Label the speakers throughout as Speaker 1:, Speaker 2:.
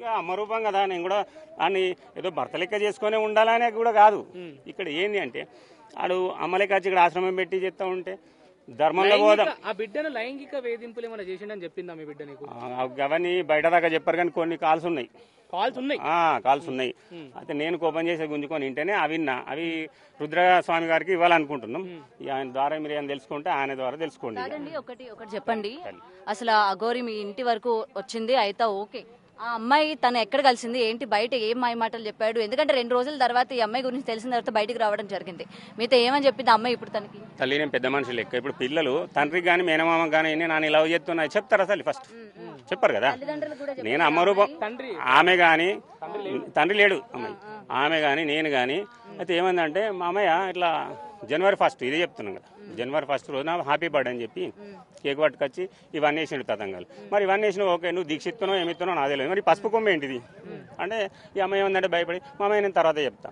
Speaker 1: ఇక అమ్మరూపం కదా, నేను కూడా అని ఏదో భర్త లెక్క చేసుకునే ఉండాలనే కూడా కాదు. ఇక్కడ ఏంది అంటే ఆడు అమ్మలెక్క వచ్చి ఇక్కడ ఆశ్రమం పెట్టి చెప్తా ఉంటే ధర్మంలో పోదాం.
Speaker 2: ఆ బిడ్డను లైంగిక వేధింపులు ఏమైనా చేసిండని చెప్పిందా మీ బిడ్డ నీకు?
Speaker 1: అవన్నీ బయట దాకా చెప్పారు కానీ కొన్ని కాల్స్ ఉన్నాయి. కాల్స్ ఉన్నాయి. అయితే నేను కోపం చేసి గుంజుకొని వింటేనే అవి రుద్రస్వామి గారికి ఇవ్వాలనుకుంటున్నాం. ఆయన ద్వారా మీరు ఏమైనా తెలుసుకుంటే ఆయన ద్వారా తెలుసుకోండి.
Speaker 3: ఒకటి చెప్పండి, అసలు అఘోరి మీ ఇంటి వరకు వచ్చింది అయితే ఓకే, ఆ అమ్మాయి తను ఎక్కడ కలిసింది ఏంటి, బయట ఏం మాయ మాటలు చెప్పాడు? ఎందుకంటే 2 రోజుల తర్వాత ఈ అమ్మాయి గురించి తెలిసిన తర్వాత బయటకు రావడం జరిగింది. మీతో ఏమని చెప్పింది అమ్మాయి ఇప్పుడు తనకి?
Speaker 1: తల్లి నేను పెద్ద మనిషి లెక్క, ఇప్పుడు పిల్లలు తండ్రికి కానీ మేనమామ కానీ నేను లవ్ చేస్తున్నా చెప్తారు అసలు ఫస్ట్ చెప్పారు కదా. నేను అమ్మరూపం ఆమె కానీ తండ్రి లేడు అమ్మాయి, ఆమె కానీ నేను కానీ. అయితే ఏమందంటే మా అమ్మయ్య ఇట్లా జనవరి 1 ఇదే చెప్తున్నాం కదా, జనవరి 1 రోజున హ్యాపీ బర్త్డే అని చెప్పి కేక్ పట్టుకొచ్చి ఇవన్నీ వేసిండు తతంగాలు. మరి ఇవన్నీ వేసినా ఓకే, నువ్వు దీక్షిస్తున్నావు ఏమిస్తున్నావు నాకు తెలియదు, మరి పసుపు కొమ్మ ఏంటిది అంటే ఈ అమ్మాయి ఏమందంటే భయపడి మా అమ్మాయి నేను తర్వాత చెప్తా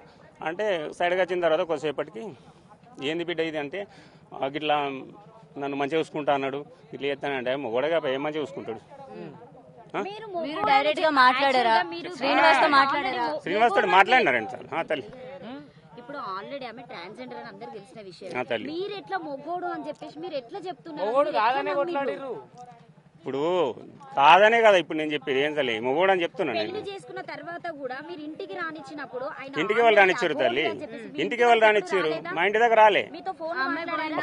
Speaker 1: అంటే సైడ్గా వచ్చిన తర్వాత కొద్దిసేపటికి ఏంది బిడ్డ ఇది అంటే ఇట్లా నన్ను మంచిగా చూసుకుంటా అన్నాడు, ఇట్లా చేస్తానంటే మొగడగా ఏం మంచిగా చూసుకుంటాడు.
Speaker 3: మీరు డైరెక్ట్ గా మాట్లాడారా? శ్రీనివాస్ తో మాట్లాడారా?
Speaker 1: శ్రీనివాస్ తోటి మాట్లాడినారండి సార్. తల్లి
Speaker 4: ఇప్పుడు ఆల్రెడీ ఆమె ట్రాన్స్జెండర్ అని అందరికి తెలిసిన విషయం, మీరు ఎట్లా మొగోడు అని చెప్పేసి మీరు ఎట్లా చెప్తున్నారు?
Speaker 1: ఇప్పుడు కాదనే కదా ఇప్పుడు నేను చెప్పేది, ఏం తల్లి మొగోడు అని చెప్తున్నాను.
Speaker 4: పెళ్లి చేసుకున్న తర్వాత కూడా మీరు ఇంటికి రానిచ్చినప్పుడు
Speaker 1: ఇంటికి వాళ్ళు రానిచ్చారు తల్లి, ఇంటికి వాళ్ళు రానిచ్చారు, మా ఇంటి దగ్గర రాలే.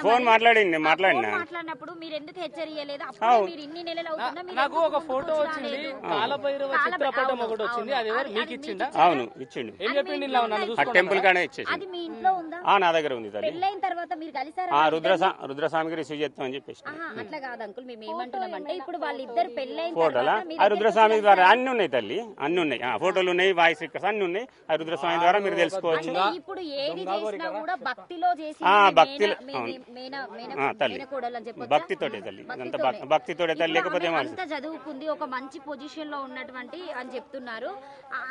Speaker 1: ఫోన్ మాట్లాడింది, నేను
Speaker 4: మాట్లాడినప్పుడు మీరు ఎందుకు హెచ్చరియలేదు? మీరు ఇన్ని నెలలు అవుతుందా?
Speaker 2: నాకు ఒక ఫోటో వచ్చింది, కాలభైరవ చిత్రపటం ఒకటి వచ్చింది, అది ఎవరు మీకు ఇచ్చిందా?
Speaker 1: అవును ఇచ్చిండు.
Speaker 2: ఏం చెప్పింది?
Speaker 1: ఆ టెంపుల్ కానే ఇచ్చేసి.
Speaker 4: అది మీ ఇంట్లో ఉందా?
Speaker 1: నా దగ్గర ఉంది తల్లి.
Speaker 4: పెళ్ళైన తర్వాత మీరు కలిసారా?
Speaker 1: రుద్రస్వామికి రిసీవ్ చేస్తామని చెప్పేసి.
Speaker 4: అట్లా కాదు అంకుల్, మేము ఏమంటున్నామంటే ఇప్పుడు వాళ్ళిద్దరు పెళ్ళైన
Speaker 1: ఫోటోలా ఆ రుద్రస్వామి ద్వారా అన్ని ఉన్నాయి తల్లి, అన్ని ఉన్నాయి, ఫోటోలు ఉన్నాయి, వాయిస్ రికార్డ్స్ అన్ని ఉన్నాయి. ఆ రుద్రస్వామి ద్వారా మీరు తెలుసుకోవచ్చు.
Speaker 4: ఇప్పుడు ఏది చేసినా కూడా భక్తిలో చేసి
Speaker 1: భక్తిలో తల్లి, భక్తితోటే తల్లి, అంత భక్తితోటే తల్లి. లేకపోతే
Speaker 4: అంత చదువుకుంది, ఒక మంచి పొజిషన్ లో ఉన్నటువంటి అని చెప్తున్నారు.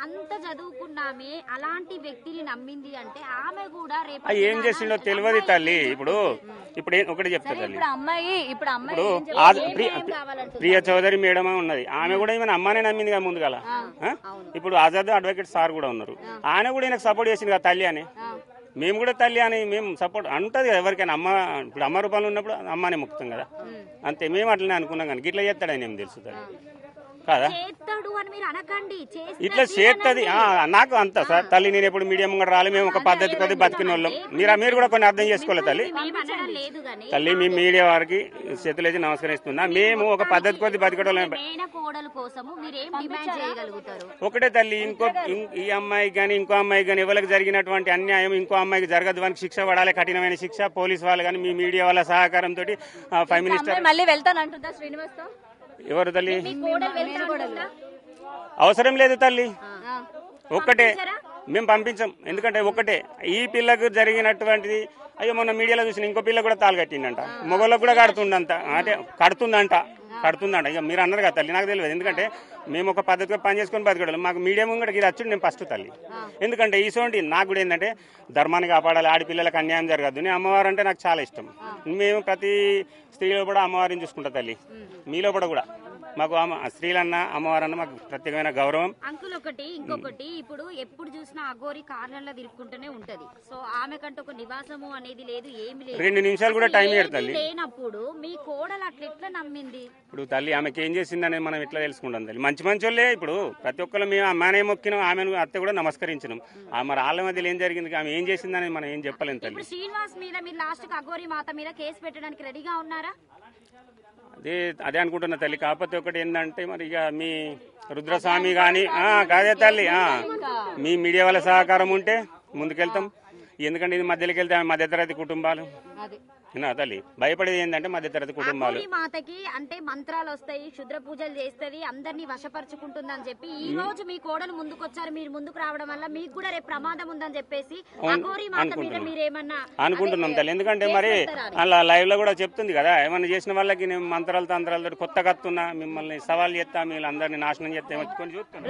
Speaker 4: అంత చదువుకున్నామే అలాంటి వ్యక్తిని నమ్మింది అంటే ఆమె కూడా రేపు
Speaker 1: ఏం చేసిండో తెలియదు తల్లి. ఇప్పుడు ఒకటి చెప్తా తల్లి, ప్రియ చౌదరి మేడం ఉన్నది, ఆమె కూడా ఈమె అమ్మానే నమ్మింది కదా ముందుగా. ఇప్పుడు ఆజాద్ అడ్వకేట్ సార్ కూడా ఉన్నారు, ఆయన కూడా ఈయనకు సపోర్ట్ చేసింది కదా తల్లి అని. మేము కూడా తల్లి అని మేము సపోర్ట్ అంటది కదా ఎవరికైనా. ఇప్పుడు అమ్మ రూపాయలు ఉన్నప్పుడు అమ్మనే ముక్తాం కదా, అంతే. మేము అట్లనే అనుకున్నాం కానీ ఇట్లా చేస్తాడని ఏం తెలుసు కదా, ఇట్లా చేస్తుంది నాకు అంత సార్ తల్లి. నేను ఎప్పుడు మీడియం కూడా రాలే, మేము ఒక పద్ధతి కొద్ది బతికిన వాళ్ళం. మీరు కూడా కొన్ని అర్థం చేసుకోవాలి తల్లి. తల్లి మీ మీడియా వారికి చేతులేసి నమస్కరిస్తున్నా, మేము ఒక పద్ధతి కొద్ది బతికడం ఒకటే తల్లి. ఈ అమ్మాయికి కానీ ఇంకో అమ్మాయికి కానీ ఎవరికి జరిగినటువంటి అన్యాయం ఇంకో అమ్మాయికి జరగదు, వానికి శిక్ష పడాలి, కఠినమైన శిక్ష. పోలీసు వాళ్ళు కానీ మీ మీడియా వాళ్ళ సహకారంతో ప్రైమ్ మినిస్టర్
Speaker 3: మళ్ళీ వెళ్తానంటుందా శ్రీనివాస్ తో?
Speaker 1: ఎవరు తల్లి? అవసరం లేదు తల్లి, ఒక్కటే మేము పంపించాం. ఎందుకంటే ఒకటే ఈ పిల్లకు జరిగినటువంటిది. అయ్యో మొన్న మీడియాలో చూసిన ఇంకో పిల్ల కూడా తాళు కట్టిందంట, మొగోళ్ళకు కూడా కడుతుందంట, అంటే కడుతుందంట. ఇక మీరు అన్నారు కదా తల్లి, నాకు తెలియదు. ఎందుకంటే మేము ఒక పద్ధతిగా పని చేసుకొని బతకడం, మాకు మీడియం కూడా ఇది వచ్చి నేను ఫస్ట్ తల్లి. ఎందుకంటే ఈసోంటి నాకు కూడా ఏంటంటే ధర్మాన్ని కాపాడాలి, ఆడపిల్లలకు అన్యాయం జరగద్దు. నేను అమ్మవారు అంటే నాకు చాలా ఇష్టం. మేము ప్రతి స్త్రీలో కూడా అమ్మవారిని చూసుకుంటా తల్లి. మీలో కూడా మాకు స్త్రీలన్న అమ్మవారన్న మాకు ప్రత్యేకమైన గౌరవం.
Speaker 4: అంకుల్ ఇంకొకటి ఇప్పుడు ఎప్పుడు చూసినా అఘోరి కార్లలో తిరుక్కుంటూనే ఉంటది. సో ఆమె కంటే ఒక నివాసము అనేది లేదు, ఏమి లేదు.
Speaker 1: 2 నిమిషాలు కూడా టైం ఇవ్వరు తల్లి.
Speaker 4: లేనప్పుడు మీ కోడలు అట్లా నమ్మింది.
Speaker 1: ఇప్పుడు తల్లి ఆమెకి ఏం చేసిందని మనం ఎట్లా తెలుసుకుంటాం తల్లి? మంచి వాళ్ళే. ఇప్పుడు ప్రతి ఒక్కరు మేము అమ్మానే మొక్కినాం, ఆమెను అత్త కూడా నమస్కరించినాం. మరి వాళ్ళ మధ్యలో ఏం జరిగింది, ఆమె ఏం చేసిందని మనం ఏం చెప్పలేం తల్లి.
Speaker 4: శ్రీనివాస్ మీద మీరు లాస్ట్ అఘోరి మాత మీద కేసు పెట్టడానికి రెడీగా ఉన్నారా?
Speaker 1: అదే అనుకుంటున్నా తల్లి. కాకపోతే ఒకటి ఏంటంటే మరి ఇక మీ రుద్రస్వామి కానీ కాదే తల్లి, మీ మీడియా వాళ్ళ సహకారం ఉంటే ముందుకెళ్తాం. ఎందుకంటే ఇది మధ్యలోకి వెళ్తే మధ్యతరగతి కుటుంబాలు తల్లి. భయపడేది ఏంటంటే మధ్యతరగతి కుటుంబాలు.
Speaker 4: మాతకి అంటే మంత్రాలు వస్తాయి, క్షుద్ర పూజలు చేస్తుంది, అందరినీ వశపరుచుకుంటుంది అని చెప్పి ఈ రోజు మీ కోడలు ముందుకు వచ్చారు. మీరు ముందుకు రావడం వల్ల మీకు కూడా రేపు ప్రమాదం ఉందని చెప్పేసి
Speaker 1: అనుకుంటున్నాం తల్లి. ఎందుకంటే మరి అలా లైవ్ లో కూడా చెప్తుంది కదా, ఏమన్నా చేసిన వాళ్ళకి నేను మంత్రాలు తంత్రాలతో కొత్త కత్తున్నా, మిమ్మల్ని సవాల్ చేస్తా, మీరు అందరినీ నాశనం చేస్తా చూస్తున్నా.